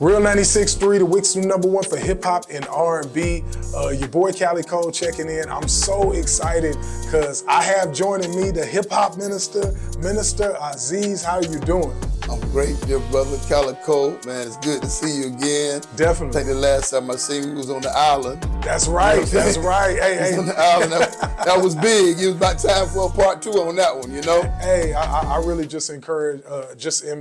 Real 96.3, the Wicks #1 for hip hop and R&B. Your boy Cali Cole checking in. I'm so excited because I have joining me the hip hop minister, Minister Aziz. How are you doing? I'm great, dear brother Calico. Man, it's good to see you again. Definitely. I think the last time I seen you was on the island. That's right, that's right. Hey. On the island, that was big. It was about time for a part 2 on that one, you know? Hey, I really just am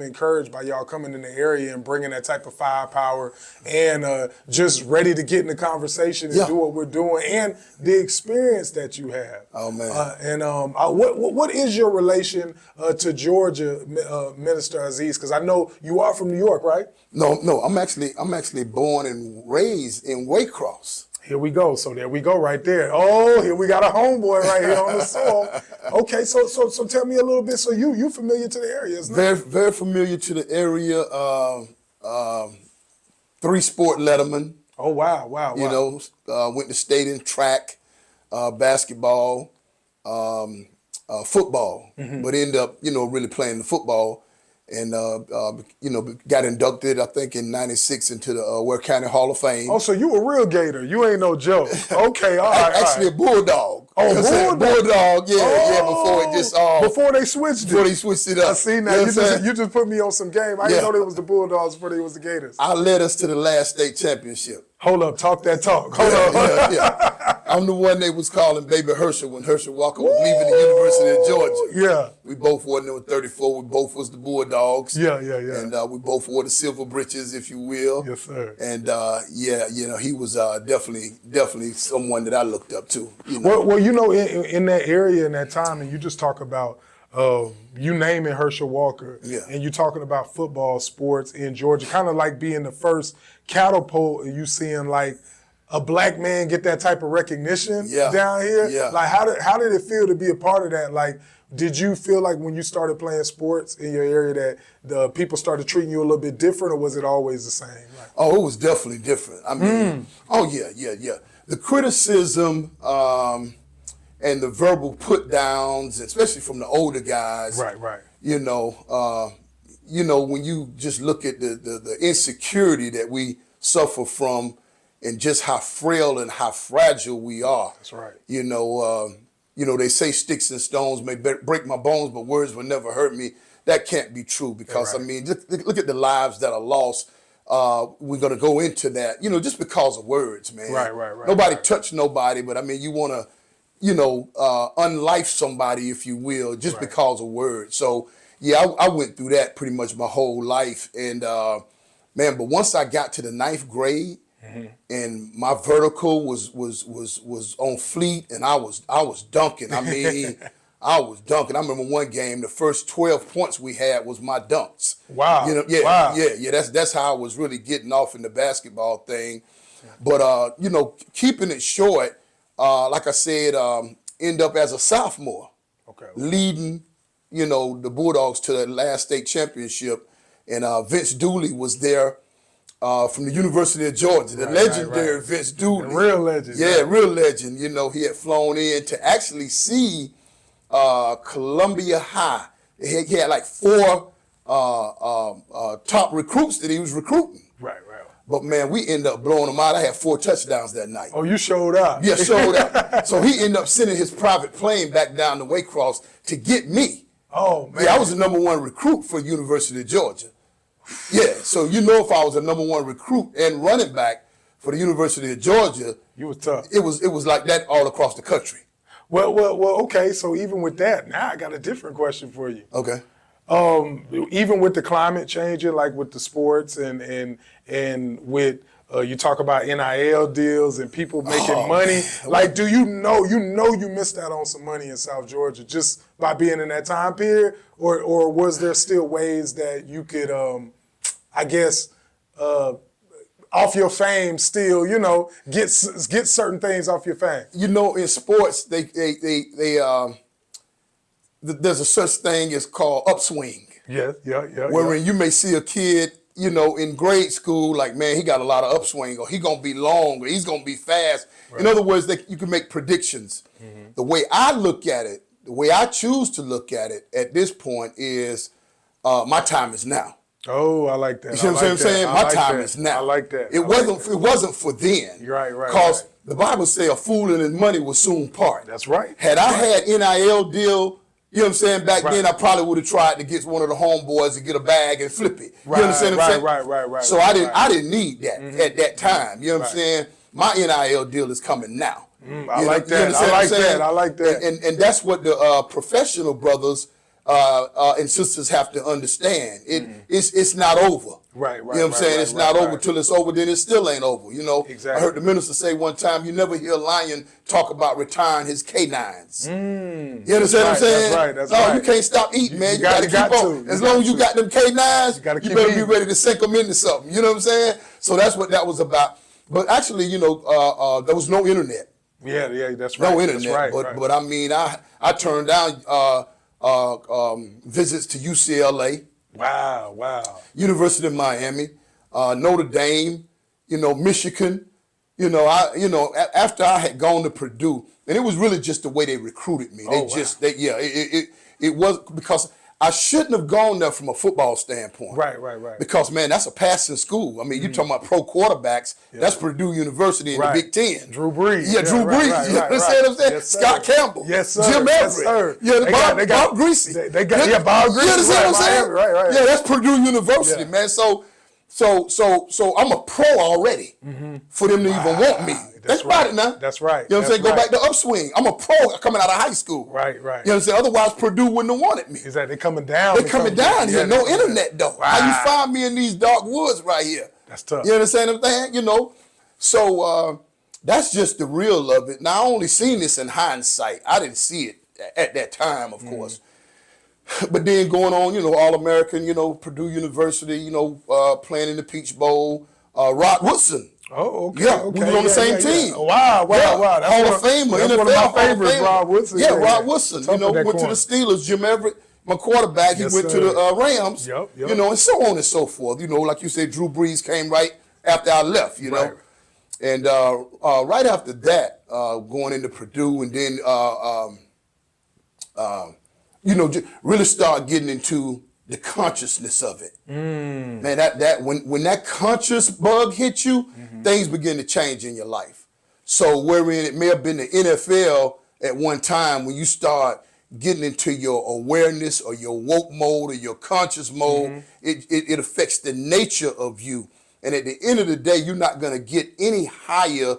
encouraged by y'all coming in the area and bringing that type of firepower and just ready to get in the conversation and do what we're doing and the experience that you have. Oh, man. What is your relation to Georgia, Minister Aziz? Because I know you are from New York, right? No, I'm actually born and raised in Waycross. Here we go. So there we go right there. Oh, here we got a homeboy right here on the soil. Okay, so tell me a little bit. So you familiar to the area, isn't it? Very familiar to the area. 3-sport letterman. Oh, wow. You know, went to state in track, basketball, football, but ended up, really playing the football. And, got inducted, I think, in '96 into the Ware County Hall of Fame. Oh, so you a real Gator. You ain't no joke. Okay, all right. Actually, a Bulldog. Oh, Bulldog? Before it just... before they switched it. Before they switched it up. I see now. You just put me on some game. I didn't know they was the Bulldogs before they was the Gators. I led us to the last state championship. Hold up, talk that talk. Hold up. Yeah. I'm the one they was calling Baby Herschel when Herschel Walker was leaving the University of Georgia. Yeah. We both wore number 34. We both was the Bulldogs. Yeah. And we both wore the silver breeches, if you will. Yes, sir. And he was definitely someone that I looked up to. Well, in that area, in that time, and you just talk about you naming Herschel Walker, and you talking about football, sports in Georgia, kind of like being the first catapult, and you seeing like a black man get that type of recognition down here. Yeah. Like how did it feel to be a part of that? Like, did you feel like when you started playing sports in your area that the people started treating you a little bit different, or was it always the same? Like, oh, it was definitely different. I mean, yeah. The criticism and the verbal put downs, especially from the older guys. Right. When you just look at the insecurity that we suffer from and just how frail and how fragile we are. That's right. They say sticks and stones may break my bones, but words will never hurt me. That can't be true because, I mean, look at the lives that are lost. We're going to go into that, just because of words, man. Right. Nobody touched nobody, but I mean, you want to, unlife somebody, if you will, just because of words. So, yeah, I went through that pretty much my whole life. And, but once I got to the 9th grade, and my vertical was on fleet, and I was dunking. I mean, I was dunking. I remember one game, the first 12 points we had was my dunks. Wow. Yeah. That's how I was really getting off in the basketball thing. But keeping it short, like I said, end up as a sophomore, leading, the Bulldogs to the last state championship, and Vince Dooley was there. From the University of Georgia, the legendary Vince Dooley. The real legend. Yeah, real legend. He had flown in to actually see Columbia High. He had like 4 top recruits that he was recruiting. Right. But, man, we ended up blowing him out. I had 4 touchdowns that night. Oh, you showed up. Yeah, showed up. So he ended up sending his private plane back down to Waycross to get me. Oh, man. Yeah, I was the #1 recruit for University of Georgia. Yeah, so if I was a #1 recruit and running back for the University of Georgia, you was tough. It was like that all across the country. Well, okay. So even with that, now I got a different question for you. Okay. Even with the climate changing, like with the sports and with you talk about NIL deals and people making money. Like, do you missed out on some money in South Georgia just by being in that time period, or was there still ways that you could, off your fame still, get certain things off your fame? In sports, there's a such thing as called upswing. Yeah. Wherein you may see a kid, in grade school, like, man, he got a lot of upswing, or he gonna be long, or he's gonna be fast. Right. In other words, you can make predictions. The way I look at it, the way I choose to look at it at this point is my time is now. Oh, I like that. You see what I'm saying? I My like time that. is now. I like that. It wasn't for then. Right. Because the Bible says a fool and his money will soon part. That's right. Had I had NIL deal, you know what I'm saying, back then I probably would have tried to get one of the homeboys to get a bag and flip it. You understand what I'm saying? Right. So I didn't need that at that time. You know what I'm saying? My NIL deal is coming now. I like that. I like that. And that's what the professional brothers and sisters have to understand. It's not over. Right. You know what I'm saying? It's not over till it's over, then it still ain't over. You know, Exactly. I heard the minister say one time, you never hear a lion talk about retiring his canines. You understand what I'm saying? That's right. You can't stop eating, man. You got to keep on. As long as you got them canines, you better be ready to sink them into something. You know what I'm saying? So that's what that was about. But actually, you know, there was no internet. Yeah, that's right. No internet. That's right, but I mean, I turned down visits to UCLA. Wow. University of Miami, Notre Dame, you know, Michigan. After I had gone to Purdue, and it was really just the way they recruited me. It was because I shouldn't have gone there from a football standpoint. Right. Because, man, that's a passing school. I mean, you're talking about pro quarterbacks. Yeah. That's Purdue University in the Big Ten. Drew Brees. Yeah, Drew Brees. You understand what I'm saying? Yes, Scott Campbell. Yes, sir. Jim Everett. Yes, sir. Yeah, Bob Greasy. Bob Greasy. You understand what I'm saying? Right. Yeah, that's Purdue University, man. So I'm a pro already for them to even want me. Think about it now. That's right. You know what I'm saying? Go back to upswing. I'm a pro coming out of high school. Right. You know what I'm saying? Otherwise, Purdue wouldn't have wanted me. Is that they coming down? They're coming down here. No internet, though. Wow. How you find me in these dark woods right here? That's tough. You understand what I'm saying? You know? So that's just the real of it. Now, I only seen this in hindsight. I didn't see it at that time, of course. But then going on, you know, All-American, you know, Purdue University, you know, playing in the Peach Bowl. Rod Woodson. Oh, okay. Yeah, we was on the same team. Wow. That's Hall of Famer, that's NFL one of my favorites, Rod Woodson. Yeah, Rod Woodson. You know, went to the Steelers. Jim Everett, my quarterback, he went to the Rams. Yep. You know, and so on and so forth. You know, like you said, Drew Brees came right after I left, you know. And right after that, going into Purdue and then, you know, really start getting into the consciousness of it. Man, that when that conscious bug hits you, things begin to change in your life. So wherein it may have been the NFL at one time, when you start getting into your awareness or your woke mode or your conscious mode, it affects the nature of you. And at the end of the day, you're not going to get any higher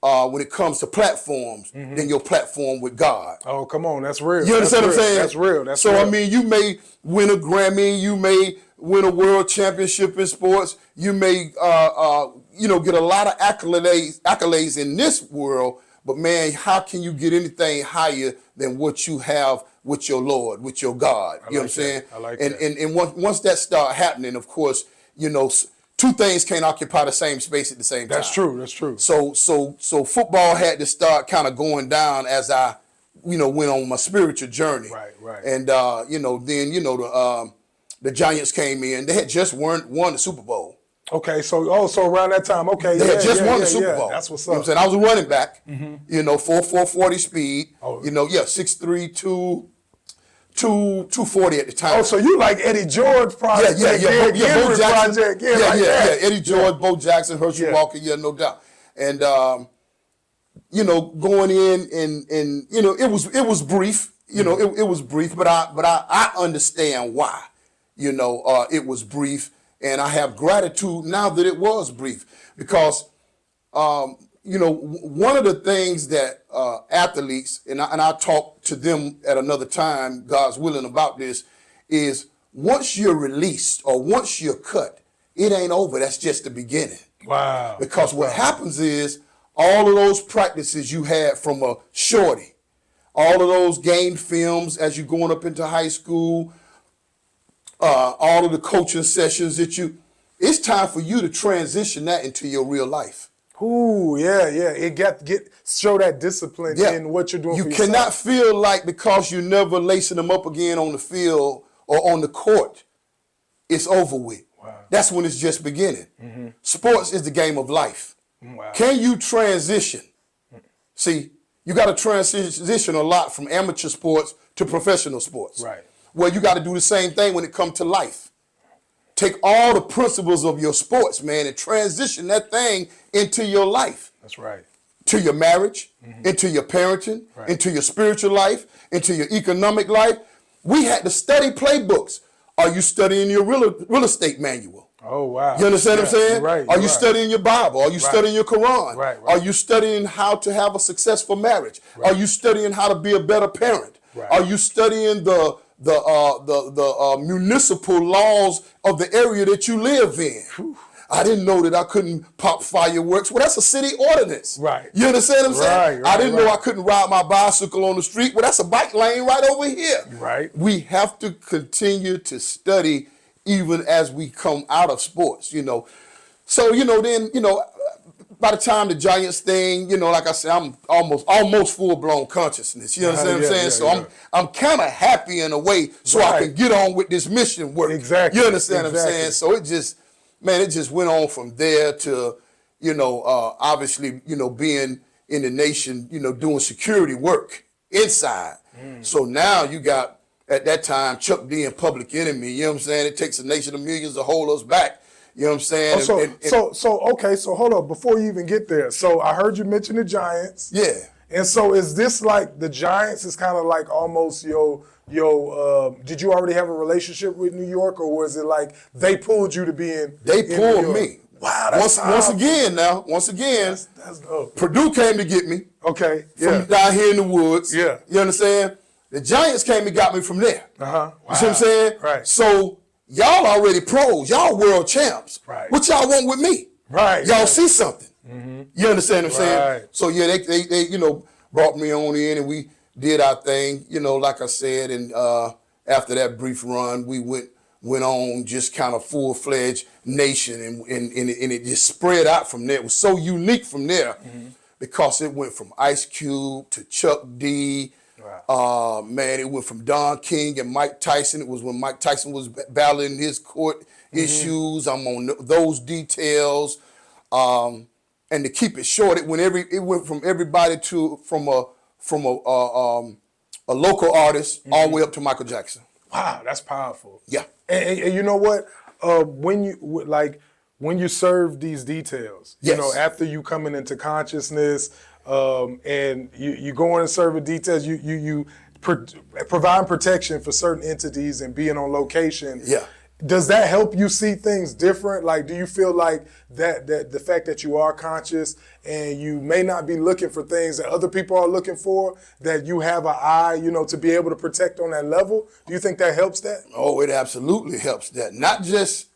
when it comes to platforms than your platform with God. Oh, come on, that's real. You understand what I'm saying? That's real. So, I mean, you may win a Grammy, you may win a world championship in sports, you may, you know, get a lot of accolades in this world, but man, how can you get anything higher than what you have with your Lord, with your God? You know what I'm saying? I like that. And once that start happening, of course, you know, two things can't occupy the same space at the same time. That's true. So football had to start kind of going down as I, you know, went on my spiritual journey. Right. And you know, then you know the Giants came in. They had just won the Super Bowl. Okay, so around that time, okay, they had just won the Super Bowl. That's what's up. You know what I'm saying? I was a running back. You know, 4.40 speed. Oh. You know, 6'3", 240 at the time. Oh, so you like Eddie George project? Bo Jackson. Project, Eddie George, Bo Jackson, Herschel Walker, no doubt. And you know, going in and you know, it was brief. You know, it was brief, but I understand why. You know, it was brief, and I have gratitude now that it was brief because. You know, one of the things that athletes, and I'll talk to them at another time, God's willing, about this, is once you're released or once you're cut, it ain't over. That's just the beginning. Wow. Because what happens is all of those practices you had from a shorty, all of those game films as you're going up into high school, all of the coaching sessions it's time for you to transition that into your real life. Ooh, yeah. It show that discipline in what you're doing. You cannot feel like because you never lacing them up again on the field or on the court, it's over with. Wow. That's when it's just beginning. Sports is the game of life. Wow. Can you transition? See, you got to transition a lot from amateur sports to professional sports. Right. Well, you got to do the same thing when it comes to life. take all the principles of your sports, man, and transition that thing into your life. That's right. To your marriage, into your parenting, into your spiritual life, into your economic life. We had to study playbooks. Are you studying your real estate manual? Oh, wow. You understand what I'm saying? Right. Are you studying your Bible? Are you studying your Quran? Right. Are you studying how to have a successful marriage? Are you studying how to be a better parent? Are you studying the municipal laws of the area that you live in? Whew. I didn't know that I couldn't pop fireworks. Well, that's a city ordinance. Right. You understand what I'm saying? Right, I didn't know I couldn't ride my bicycle on the street. Well, that's a bike lane right over here. Right. We have to continue to study even as we come out of sports, you know. So, you know, then, you know, by the time the Giants thing, you know, like I said, I'm almost full-blown consciousness. You understand what I'm saying? So I'm kind of happy in a way so I can get on with this mission work. Exactly. You understand what I'm saying? So it just went on from there to, you know, obviously, you know, being in the nation, you know, doing security work inside. So now you got, at that time, Chuck D and Public Enemy, you know what I'm saying? It takes a nation of millions to hold us back. You know what I'm saying? Okay, so hold up, before you even get there. So I heard you mention the Giants. Yeah. And so is this like, the Giants is kind of like almost did you already have a relationship with New York, or was it like they pulled you to be in? They pulled me. Wow, that's once again, that's dope. Purdue came to get me. Okay, from down here in the woods. Yeah. You understand? The Giants came and got me from there. Wow. You see what I'm saying? Right. So y'all already pros. Y'all world champs. Right. What y'all want with me? Right. Y'all see something. You understand what I'm saying? Right. So yeah, they you know, brought me on in and we did our thing, you know, like I said, and after that brief run, we went on just kind of full-fledged nation, and it just spread out from there. It was so unique from there because it went from Ice Cube to Chuck D. Wow. Man, it went from Don King and Mike Tyson. It was when Mike Tyson was battling his court issues. I'm on those details. And to keep it short, it went from everybody from a local artist all the way up to Michael Jackson. Wow, that's powerful. Yeah. And you know what? When you serve these details, you know, after you coming into consciousness, and you go in and serve the details, you provide protection for certain entities and being on location. Yeah. Does that help you see things different? Like, do you feel like that the fact that you are conscious and you may not be looking for things that other people are looking for, that you have an eye, you know, to be able to protect on that level? Do you think that helps that? Oh, it absolutely helps that. Not just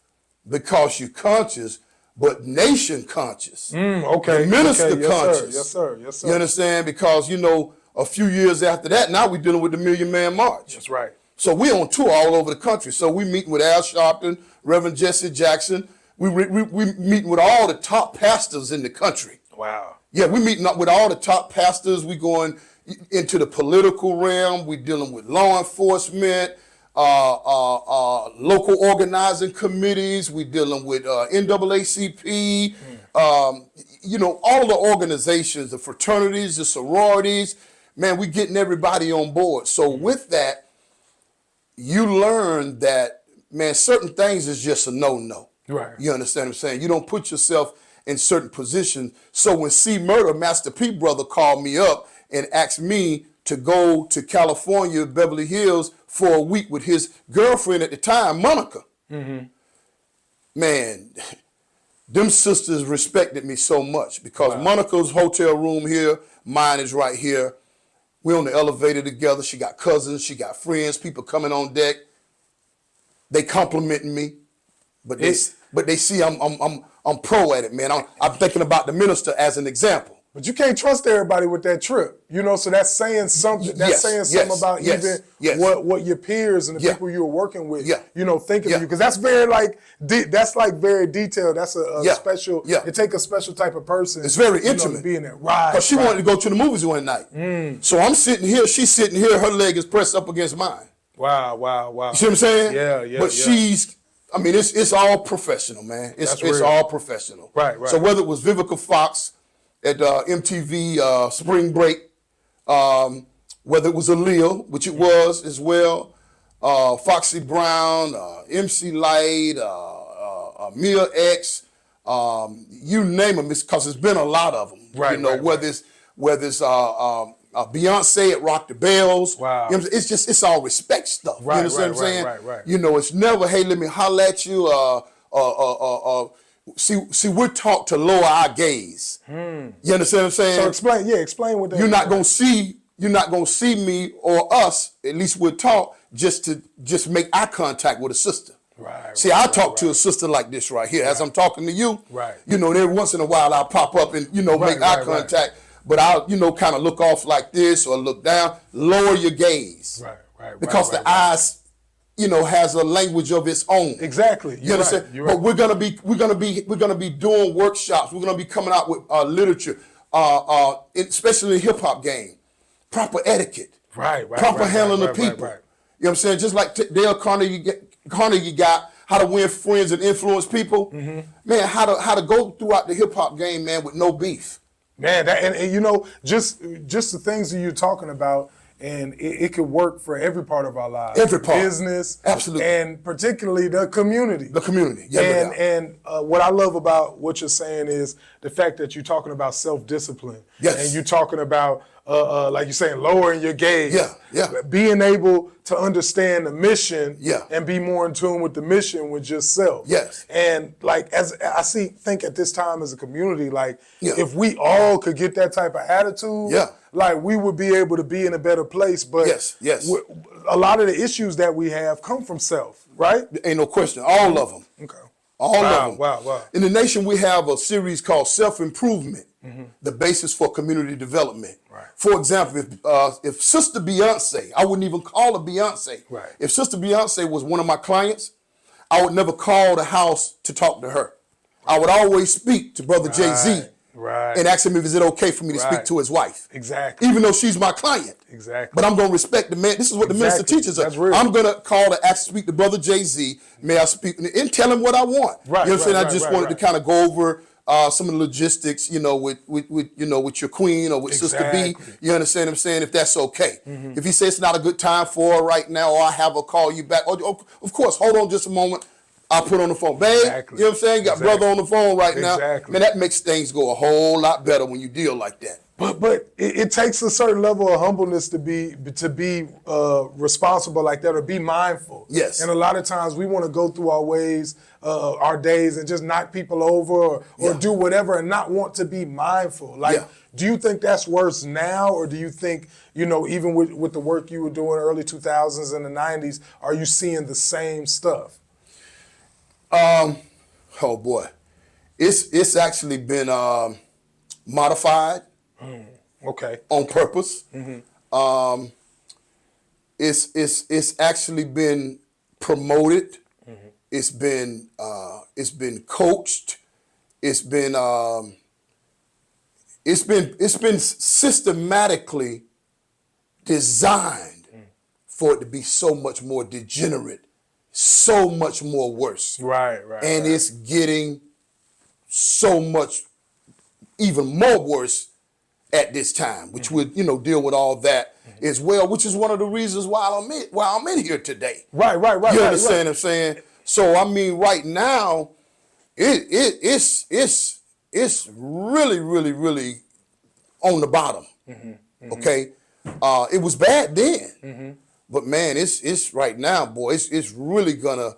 because you're conscious, but nation conscious. Okay. The minister yes, conscious. Yes, sir. Yes, sir. You understand? Because, you know, a few years after that, now we're dealing with the Million Man March. That's right. So we're on tour all over the country. So we meeting with Al Sharpton, Reverend Jesse Jackson. We meeting with all the top pastors in the country. Wow. Yeah, we meeting up with all the top pastors. We going into the political realm. We dealing with law enforcement, local organizing committees. We dealing with NAACP. You know, all the organizations, the fraternities, the sororities. Man, we getting everybody on board. So with that, you learn that, man, certain things is just a no-no. Right. You understand what I'm saying? You don't put yourself in certain positions. So when C Murder, Master P brother, called me up and asked me to go to California, Beverly Hills, for a week with his girlfriend at the time, Monica. Man, them sisters respected me so much because Monica's hotel room here, mine is right here. We're on the elevator together. She got cousins, she got friends, people coming on deck. They complimenting me, but they see I'm pro at it, man. I'm thinking about the minister as an example. But you can't trust everybody with that trip, you know. So that's saying something. That's saying something about what your peers and the people you were working with, you know, thinking of you, because that's very very detailed. That's a special. It takes a special type of person. It's very intimate intimate. to be in there, right? Because she wanted to go to the movies one night. So I'm sitting here, she's sitting here, her leg is pressed up against mine. Wow. You see what I'm saying? Yeah. But I mean, it's all professional, man. It's all professional. Right. So whether it was Vivica Fox at MTV Spring Break, whether it was Aaliyah, which it was as well, Foxy Brown, MC Light, Mia X, you name them, because there's been a lot of them. Right, you know, right, whether it's Beyonce at Rock the Bells. Wow. You know, it's all respect stuff. Right, you understand right, what I'm saying? right. You know, it's never, hey, let me holler at you. See, we're taught to lower our gaze. You understand what I'm saying? So explain what that You're not means. gonna see me or us, at least we're taught, just to make eye contact with a sister. Right. See, I talk to a sister like this right here as I'm talking to you. Right. You know, and every once in a while I'll pop up and, make eye contact. But I'll, kind of look off like this or look down. Lower your gaze. Right. Because the eyes, has a language of its own. Exactly. You understand? You're right. But we're gonna be doing workshops. We're gonna be coming out with literature, especially in the hip hop game. Proper etiquette. Right. Proper handling of people. Right. You know what I'm saying? Just like Dale Carnegie got how to win friends and influence people. Man, how to go throughout the hip hop game, man, with no beef. Man, just the things that you're talking about, and it could work for every part of our lives. Every part. Business. Absolutely. And particularly the community. The community. Yeah, And what I love about what you're saying is the fact that you're talking about self-discipline. Yes. And you're talking about, like you're saying, lowering your gaze. Yeah. Being able to understand the mission. Yeah. And be more in tune with the mission with just self. Yes. And like, as I think at this time as a community, like, Yeah. if we all could get that type of attitude, Yeah. like, we would be able to be in a better place. But Yes. a lot of the issues that we have come from self, right? Ain't no question. All of them. Okay. All of them. Wow. In the nation, we have a series called Self-Improvement, the basis for community development. Right. For example, if Sister Beyonce, I wouldn't even call her Beyonce. Right. If Sister Beyonce was one of my clients, I would never call the house to talk to her. I would always speak to Brother Jay-Z and ask him if is it okay for me to speak to his wife. Exactly. Even though she's my client. Exactly. But I'm going to respect the man. This is what the minister teaches us. That's real. I'm going to call to ask to speak to Brother Jay-Z. May I speak and tell him what I want. Right. You know what I'm saying? I just wanted to Right. kind of go over some of the logistics, with your queen or with Sister B. You understand what I'm saying? If that's okay. If he says it's not a good time for her right now, or I have her call you back. Of course, hold on just a moment. I'll put on the phone. Babe, Exactly. you know what I'm saying? Got brother on the phone right now. Exactly. Man, that makes things go a whole lot better when you deal like that. But it takes a certain level of humbleness to be responsible like that, or be mindful. Yes. And a lot of times we want to go through our ways, our days, and just knock people over or do whatever, and not want to be mindful. Like, do you think that's worse now, or do you think, even with the work you were doing early 2000s and the 90s, are you seeing the same stuff? Oh boy, it's actually been modified. Okay. On purpose. It's actually been promoted. It's been coached. It's been systematically designed for it to be so much more degenerate, so much more worse. Right. And it's getting so much even more worse at this time, which would deal with all that as well, which is one of the reasons why I'm in here today. Right. You understand what I'm saying? So I mean, right now, it's really, really, really on the bottom. Okay, it was bad then, but man, it's right now, boy. It's really gonna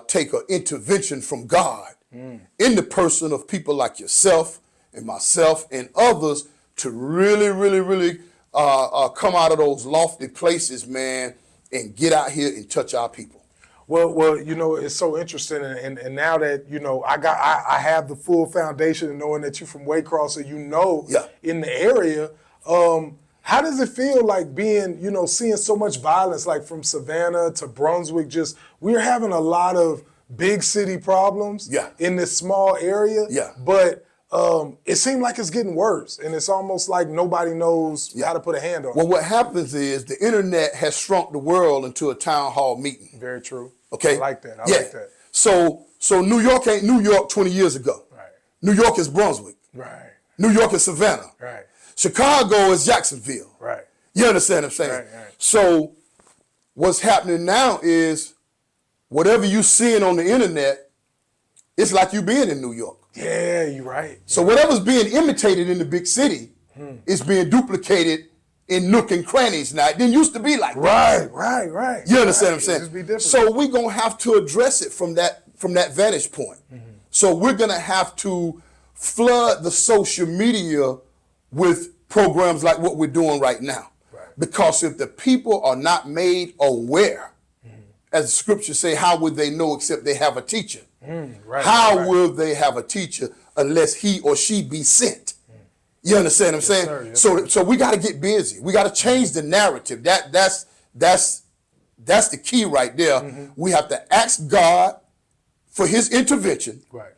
take an intervention from God in the person of people like yourself and myself and others to really, really, really come out of those lofty places, man, and get out here and touch our people. Well, it's so interesting, and now that I have the full foundation of knowing that you're from Waycross, so in the area. How does it feel like being, seeing so much violence, like from Savannah to Brunswick? Just we're having a lot of big city problems in this small area. But it seems like it's getting worse, and it's almost like nobody knows how to put a hand on it. Well, what happens is the internet has shrunk the world into a town hall meeting. Very true. Okay? I like that. I like that. So New York ain't New York 20 years ago. Right. New York is Brunswick. Right. New York is Savannah. Right. Chicago is Jacksonville. Right. You understand what I'm saying? Right. So what's happening now is whatever you're seeing on the internet, it's like you being in New York. Yeah, you're right. So whatever's being imitated in the big city is being duplicated in nook and crannies now. It didn't used to be like that. Right. You understand what I'm saying? Just be different. So we're gonna have to address it from that vantage point. So we're gonna have to flood the social media with programs like what we're doing right now. Right. Because if the people are not made aware, as the scriptures say, how would they know except they have a teacher? How will they have a teacher unless he or she be sent? You understand what I'm saying? Sir, yes, So we got to get busy. We got to change the narrative. That's the key right there. We have to ask God for his intervention. Right.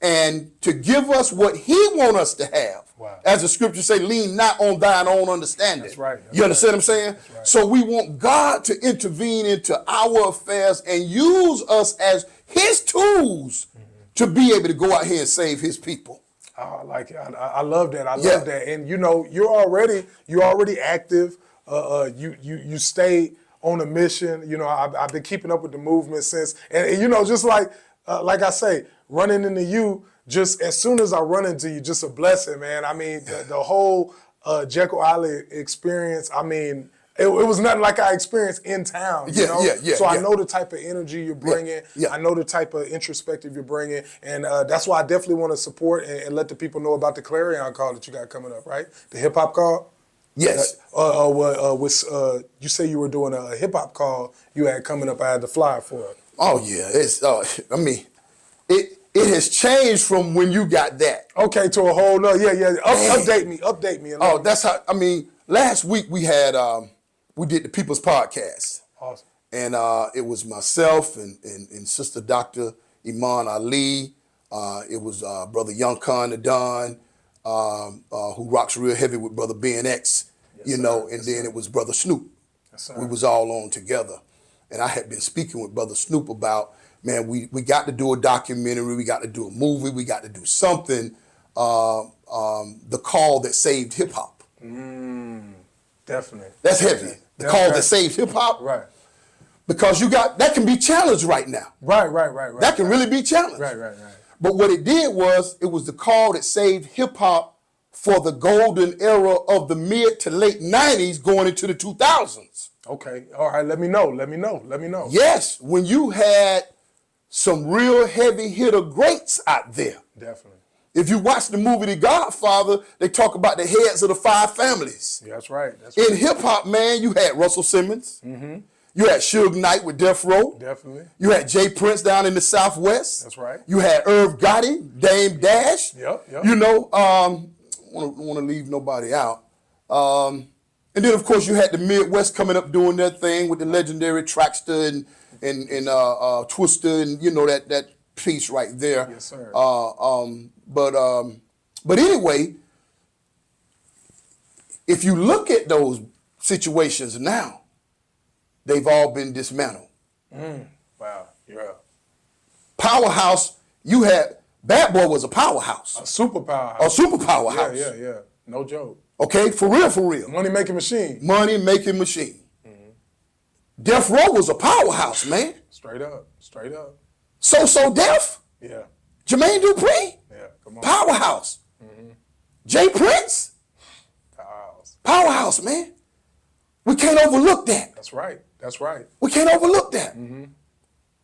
And to give us what he want us to have. Wow. As the scriptures say, lean not on thine own understanding. That's right. You understand what I'm saying? Right. So we want God to intervene into our affairs and use us as his tools to be able to go out here and save his people. Oh, I like it. I love that. I love that. And you know, you're already active. You stay on a mission. You know, I've been keeping up with the movement since, and you know, just like I say, running into you, just as soon as I run into you, just a blessing, man. I mean, the whole Jekyll Island experience, I mean, it was nothing like I experienced in town, you know? So I know the type of energy you're bringing. I know the type of introspective you're bringing. And that's why I definitely want to support and let the people know about the Clarion call that you got coming up, right? The hip-hop call? Yes. You say you were doing a hip-hop call you had coming up. I had the flyer for it. Oh, yeah. It has changed from when you got that. Okay, to a whole nother. Update me. Oh, that's how, last week we had, we did the People's Podcast. Awesome. And it was myself and Sister Dr. Iman Ali. It was Brother Young Khan the Don, who rocks real heavy with Brother BNX, then it was Brother Snoop. Yes, we was all on together. And I had been speaking with Brother Snoop about, man, we got to do a documentary, we got to do a movie, we got to do something, the call that saved hip hop. Definitely. That's heavy. The call that saved hip hop. Right. Because that can be challenged right now. Right. That can really be challenged. Right. But what it did was, it was the call that saved hip hop for the golden era of the mid to late 90s going into the 2000s. Okay. All right. Let me know. Yes. When you had some real heavy hitter greats out there. Definitely. If you watch the movie The Godfather, they talk about the heads of the 5 families. Yeah, that's right. In hip hop, man, you had Russell Simmons. You had Suge Knight with Death Row. Definitely. You had Jay Prince down in the Southwest. That's right. You had Irv Gotti, Dame Dash. Yep. You know, want to leave nobody out. And then of course you had the Midwest coming up doing their thing with the legendary Traxter and Twister, and you know that piece right there. Yes, sir. But anyway, if you look at those situations now, they've all been dismantled. Wow. Yeah. Powerhouse, you had Bad Boy was a powerhouse. A super powerhouse. A super powerhouse. Yeah. No joke. Okay, for real. Money making machine. Money making machine. Death Row was a powerhouse, man. Straight up. So Def. Yeah. Jermaine Dupri. Yeah. Come on. Powerhouse. Jay Prince. Powerhouse, man. We can't overlook that. That's right. We can't overlook that.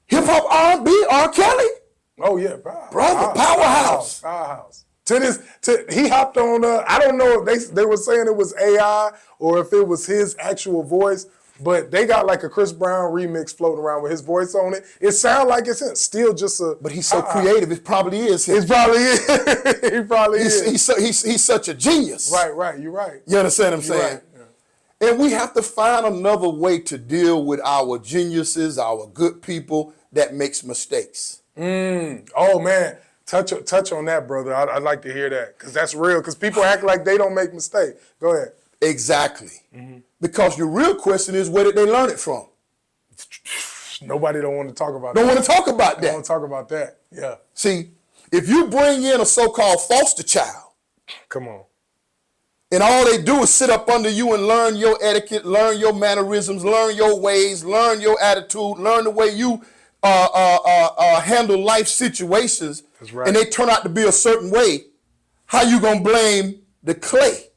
Hip hop, R&B, R. Kelly. Oh yeah, brother, powerhouse. He hopped on. I don't know if they were saying it was AI or if it was his actual voice, but they got like a Chris Brown remix floating around with his voice on it. It sounds like it's him. Still just a. But he's so creative. It probably is him. It probably is. He probably is. He's such a genius. Right. You're right. You understand what I'm saying? Right. Yeah. And we have to find another way to deal with our geniuses, our good people that makes mistakes. Oh man, touch on that, brother. I'd like to hear that because that's real. Because people act like they don't make mistakes. Go ahead. Exactly. Because the real question is, where did they learn it from? Nobody don't want to talk about that. Don't want to talk about that. Don't want to talk about that. Yeah. See, if you bring in a so-called foster child, come on, and all they do is sit up under you and learn your etiquette, learn your mannerisms, learn your ways, learn your attitude, learn the way you handle life situations, That's right. and they turn out to be a certain way, how you gonna blame the clay?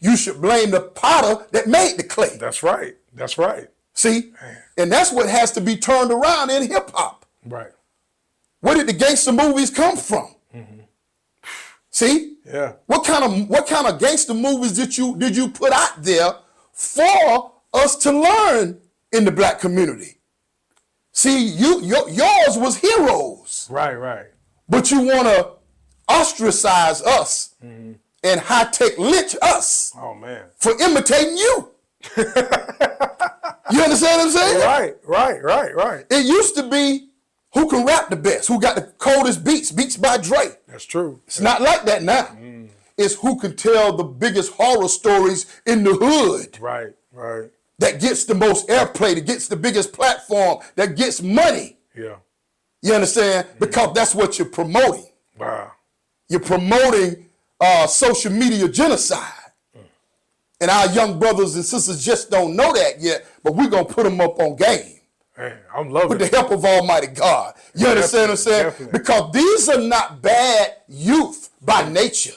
You should blame the potter that made the clay. That's right. That's right. See? And that's what has to be turned around in hip hop. Right. Where did the gangster movies come from? See? Yeah. What kind of gangster movies did you put out there for us to learn in the black community? See, yours was heroes. Right, right. But you want to ostracize us and high-tech lynch us Oh, man. for imitating you. You understand what I'm saying? Right, right, right, right. It used to be who can rap the best, who got the coldest beats by Dre. That's true. It's not like that now. It's who can tell the biggest horror stories in the hood. Right, right. That gets the most airplay, that gets the biggest platform, that gets money. Yeah. You understand? Because that's what you're promoting. Wow. You're promoting social media genocide. And our young brothers and sisters just don't know that yet, but we're going to put them up on game. Man, I'm loving With the it. help of Almighty God. You understand what I'm saying? Definitely. Because these are not bad youth by nature.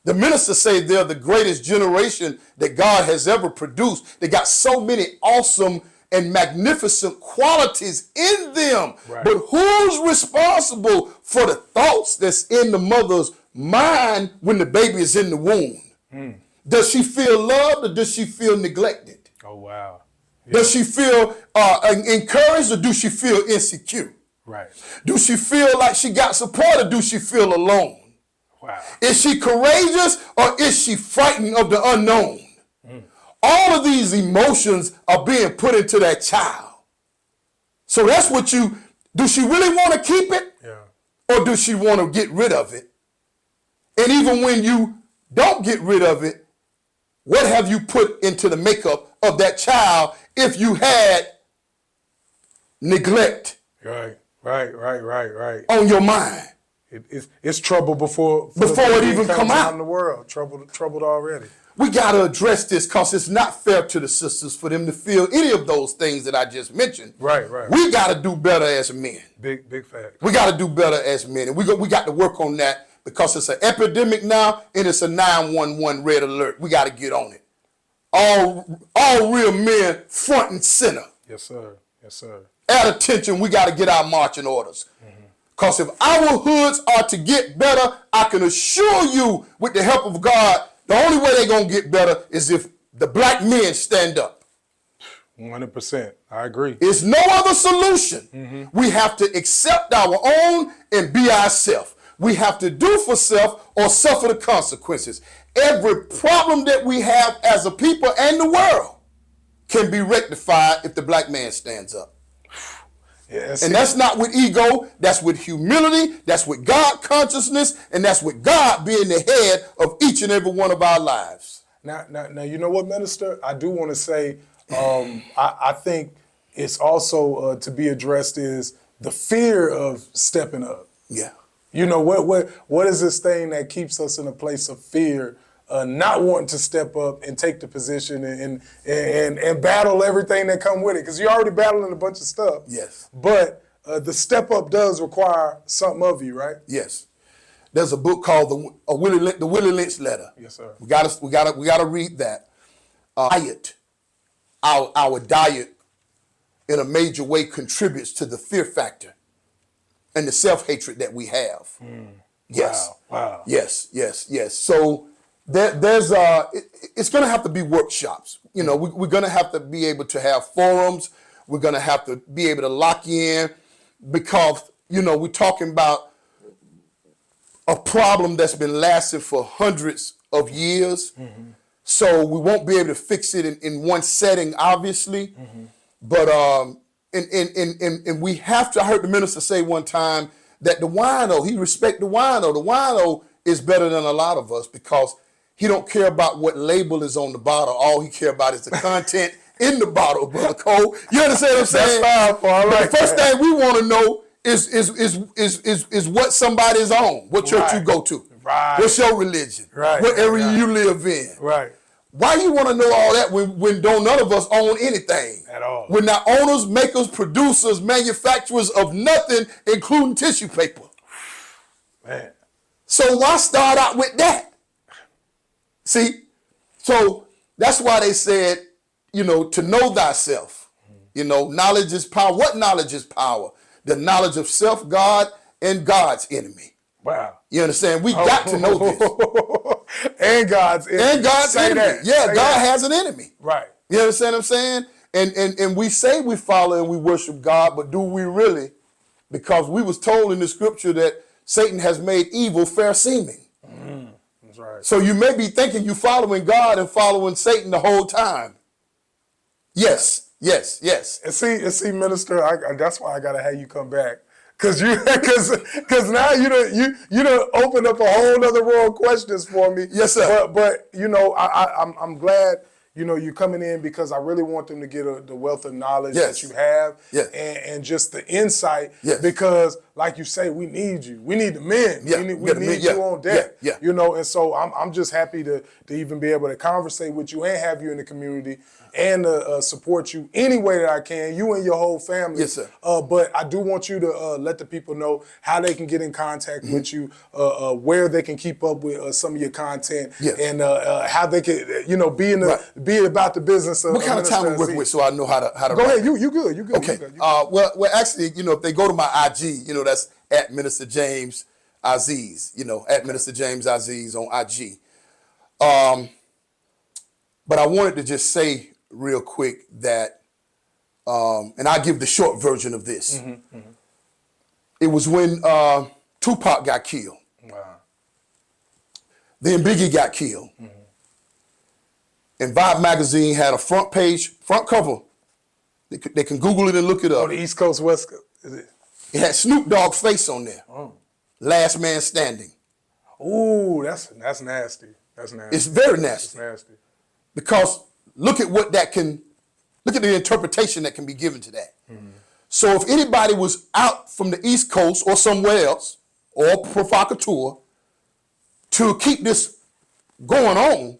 The ministers say they're the greatest generation that God has ever produced. They got so many awesome and magnificent qualities in them. Right. But who's responsible for the thoughts that's in the mother's mind when the baby is in the womb? Does she feel loved or does she feel neglected? Oh, wow. Yeah. Does she feel encouraged or do she feel insecure? Right. Do she feel like she got support or do she feel alone? Wow. Is she courageous or is she frightened of the unknown? All of these emotions are being put into that child. So that's what do she really want to keep it? Yeah. Or does she want to get rid of it? And even when you don't get rid of it, what have you put into the makeup of that child if you had neglect Right, right. on your mind? It's trouble before it even comes come out. in the world. Troubled already. We got to address this because it's not fair to the sisters for them to feel any of those things that I just mentioned. Right, right. We got to do better as men. Big fact. We got to do better as men. And we got to work on that because it's an epidemic now and it's a 911 red alert. We got to get on it. All real men front and center. Yes, sir. Yes, sir. At attention, we got to get our marching orders. Because if our hoods are to get better, I can assure you with the help of God, the only way they're going to get better is if the black men stand up. 100%. I agree. There's no other solution. We have to accept our own and be ourselves. We have to do for self or suffer the consequences. Every problem that we have as a people and the world can be rectified if the black man stands up. Yeah, And that's not with ego, that's with humility, that's with God consciousness, and that's with God being the head of each and every one of our lives. Now, you know what, Minister? I do want to say, I think it's also to be addressed is the fear of stepping up. Yeah. You know, what is this thing that keeps us in a place of fear, not wanting to step up and take the position and battle everything that come with it? Because you're already battling a bunch of stuff. Yes. But the step up does require something of you, right? Yes. There's a book called the Willie Lynch Letter. Yes, sir. We gotta read that. Our diet in a major way contributes to the fear factor and the self-hatred that we have. Yes. Wow. Yes. So there's it's going to have to be workshops. You know, we're going to have to be able to have forums. We're going to have to be able to lock in because, you know, we're talking about a problem that's been lasting for hundreds of years. So we won't be able to fix it in one setting, obviously. But and we have to, I heard the minister say one time that the wino, he respect the wino. The wino is better than a lot of us because he don't care about what label is on the bottle. All he care about is the content in the bottle, Brother Cole. You understand what I'm saying? That's powerful. I like the first that. thing we want to know is what somebody's on, what church you go to, Right. what's your religion, Right. what area Right. you live in. Right. Why you want to know all that when don't none of us own anything? At all. We're not owners, makers, producers, manufacturers of nothing, including tissue paper. Man. So why start out with that? See? So that's why they said, to know thyself. Knowledge is power. What knowledge is power? The knowledge of self, God, and God's enemy. Wow. You understand? We got to know this. And God's enemy. And God's Say enemy. That. Yeah, Say God that. has an enemy. Right. You understand what I'm saying? And we say we follow and we worship God, but do we really? Because we was told in the scripture that Satan has made evil fair seeming. That's right. So you may be thinking you following God and following Satan the whole time. Yes. And see, minister, that's why I gotta have you come back, cause now you done opened up a whole other row of questions for me. Yes, sir. But I'm glad you're coming in, because I really want them to get the wealth of knowledge that you have, and just the insight. Yes. Because like you say, we need you. We need the men. Yeah. We need you on deck. Yeah. And so I'm just happy to even be able to conversate with you and have you in the community, and support you any way that I can, you and your whole family. Yes, sir. But I do want you to let the people know how they can get in contact with you, where they can keep up with some of your content, and how they can, be about the business of what kind of time we work with, so I know how to Go ahead, you good. Okay. Well, actually, if they go to my IG, that's at Minister James Aziz, at Minister James Aziz on IG. But I wanted to just say real quick that, and I'll give the short version of this. It was when Tupac got killed. Wow. Then Biggie got killed. And Vibe magazine had a front cover. They can Google it and look it up. On the East Coast, West Coast, is it? It had Snoop Dogg's face on there. Oh. Last man standing. Ooh, that's nasty. That's nasty. It's very nasty. It's nasty. Because look at the interpretation that can be given to that. So if anybody was out from the East Coast or somewhere else, or provocateur, to keep this going on,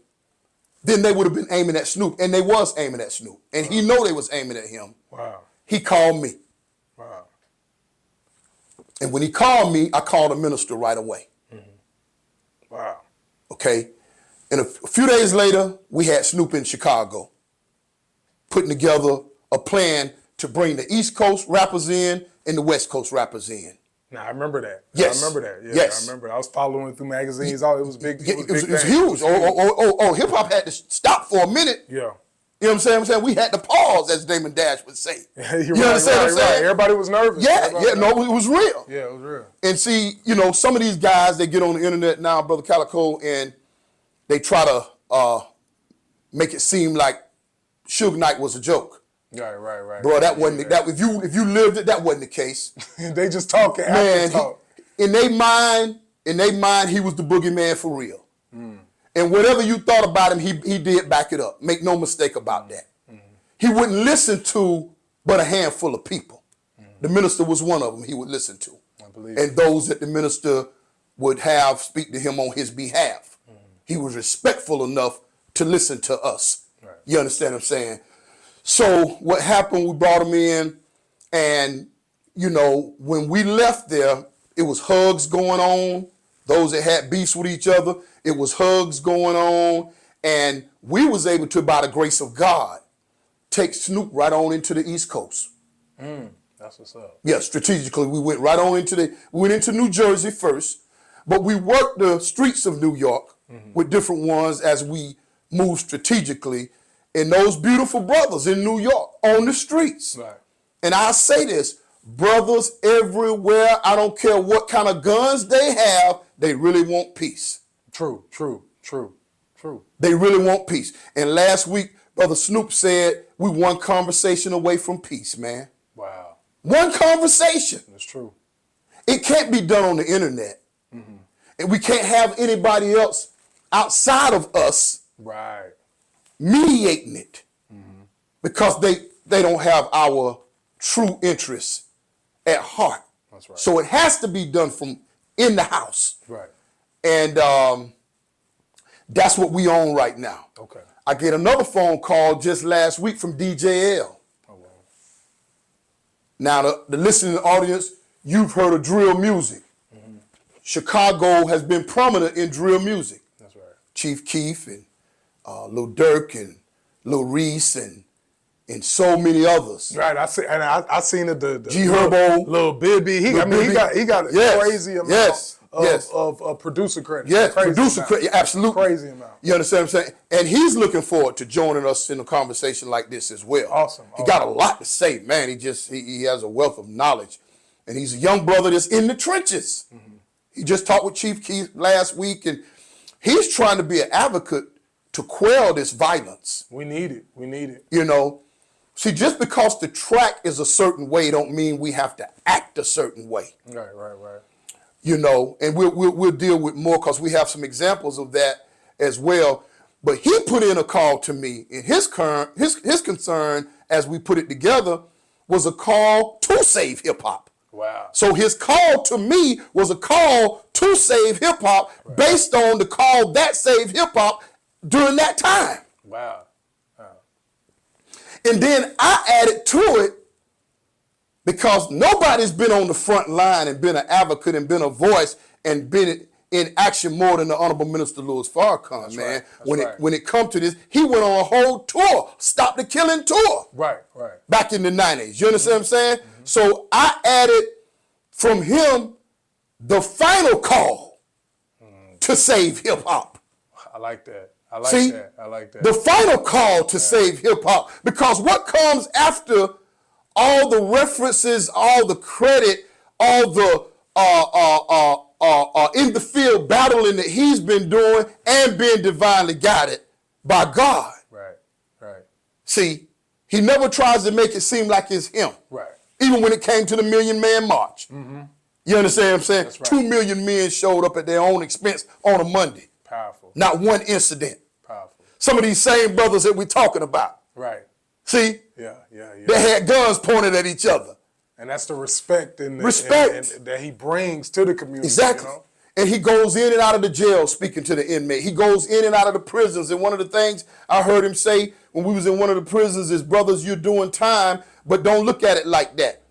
then they would have been aiming at Snoop. And they was aiming at Snoop. And he know they was aiming at him. Wow. He called me. Wow. And when he called me, I called the minister right away. Wow. Okay? And a few days later, we had Snoop in Chicago, putting together a plan to bring the East Coast rappers in and the West Coast rappers in. Now, I remember that. Yes. I remember that. Yeah, Yes. I remember. I was following through magazines. It was big. It was huge. Oh, hip hop had to stop for a minute. Yeah. You know what I'm saying? We had to pause, as Damon Dash would say. You're right. Everybody was nervous. Yeah, no, it was real. Yeah, it was real. And see, some of these guys, they get on the internet now, Brother Calico, and they try to make it seem like Suge Knight was a joke. Right. Bro, that wasn't that. If you lived it, that wasn't the case. They just talking. Man, in their mind, he was the boogeyman for real. And whatever you thought about him, he did back it up. Make no mistake about that. He wouldn't listen to but a handful of people. The minister was one of them he would listen to. I believe and those that the minister would have speak to him on his behalf. He was respectful enough to listen to us. Right. You understand what I'm saying? So what happened, we brought him in, and, when we left there, it was hugs going on. Those that had beefs with each other, it was hugs going on. And we was able to, by the grace of God, take Snoop right on into the East Coast. That's what's up. Yeah, strategically, we went right on into New Jersey first, but we worked the streets of New York with different ones as we moved strategically. And those beautiful brothers in New York on the streets. Right. And I say this, brothers everywhere, I don't care what kind of guns they have, they really want peace. True. They really want peace. And last week, Brother Snoop said, we one conversation away from peace, man. Wow. One conversation. That's true. It can't be done on the internet. And we can't have anybody else outside of us mediating it. Because they don't have our true interests at heart. That's right. So it has to be done from in the house. Right. And that's what we own right now. Okay. I get another phone call just last week from DJL. Oh, wow. Now, the listening audience, you've heard of drill music. Mm-hmm. Chicago has been prominent in drill music. That's right. Chief Keef and Lil Durk and Lil Reese and so many others. Right, I seen it. The G Herbo, Lil Bibby. He got a crazy amount of producer credit. Yes, producer credit, absolutely. Crazy amount. You understand what I'm saying? And he's looking forward to joining us in a conversation like this as well. Awesome. He got a lot to say, man. He has a wealth of knowledge. And he's a young brother that's in the trenches. Mm-hmm. He just talked with Chief Keef last week, and he's trying to be an advocate to quell this violence. We need it. We need it. You know, see, just because the track is a certain way don't mean we have to act a certain way. Right. You know, and we'll deal with more because we have some examples of that as well. But he put in a call to me, and his concern, as we put it together, was a call to save hip hop. Wow. So his call to me was a call to save hip hop based on the call that saved hip hop during that time. Wow. And then I added to it because nobody's been on the front line and been an advocate and been a voice and been in action more than the Honorable Minister Louis Farrakhan, That's man. Right. When it come to this, he went on a whole tour, Stop the Killing tour. Right. Back in the 90s. You understand what I'm saying? Mm-hmm. So I added from him the final call to save hip hop. I like that. I like that. The final call to save hip hop, because what comes after all the references, all the credit, all the in the field battling that he's been doing and being divinely guided by God. Right. See, he never tries to make it seem like it's him. Right. Even when it came to the Million Man March. Mm-hmm. You understand what I'm saying? That's right. 2 million men showed up at their own expense on a Monday. Powerful. Not one incident. Powerful. Some of these same brothers that we're talking about. Right. See? Yeah. They had guns pointed at each other. And that's the respect and that he brings to the community. Exactly. You know? And he goes in and out of the jail speaking to the inmate. He goes in and out of the prisons. And one of the things I heard him say when we was in one of the prisons is, brothers, you're doing time, but don't look at it like that.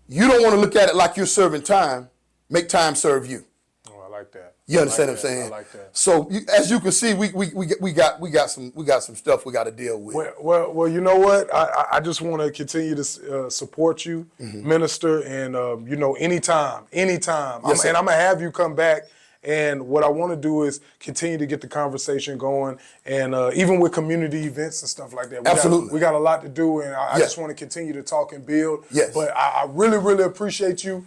You don't want to look at it like you're serving time. Make time serve you. Oh, I like that. You understand what I'm saying? I like that. So as you can see, we got some stuff we got to deal with. Well, you know what? I just want to continue to support you, Minister, and anytime. Yes, And I'm gonna have you come back. And what I want to do is continue to get the conversation going, and even with community events and stuff like that. Absolutely. We got a lot to do, and I just want to continue to talk and build. Yes. But I really, really appreciate you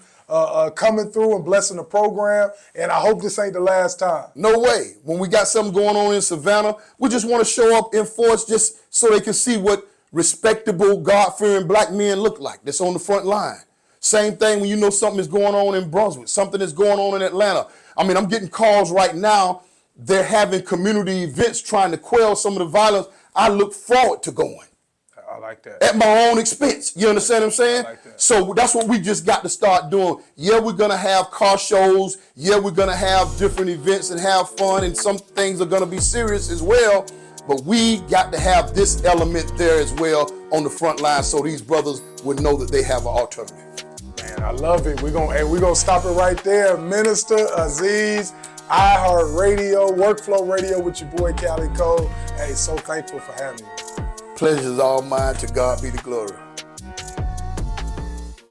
coming through and blessing the program, and I hope this ain't the last time. No way. When we got something going on in Savannah, we just want to show up in force just so they can see what respectable, God-fearing black men look like that's on the front line. Same thing when you know something is going on in Brunswick, something is going on in Atlanta. I mean, I'm getting calls right now. They're having community events trying to quell some of the violence. I look forward to going. I like that. At my own expense. You understand what I'm saying? I like that. So that's what we just got to start doing. Yeah, we're going to have car shows. Yeah, we're going to have different events and have fun. And some things are going to be serious as well. But we got to have this element there as well on the front line so these brothers would know that they have an alternative. Man, I love it. We're gonna stop it right there. Minister Aziz, iHeartRadio, Workflow Radio with your boy Cali Cole. Hey, so thankful for having you. Pleasure's all mine. To God be the glory.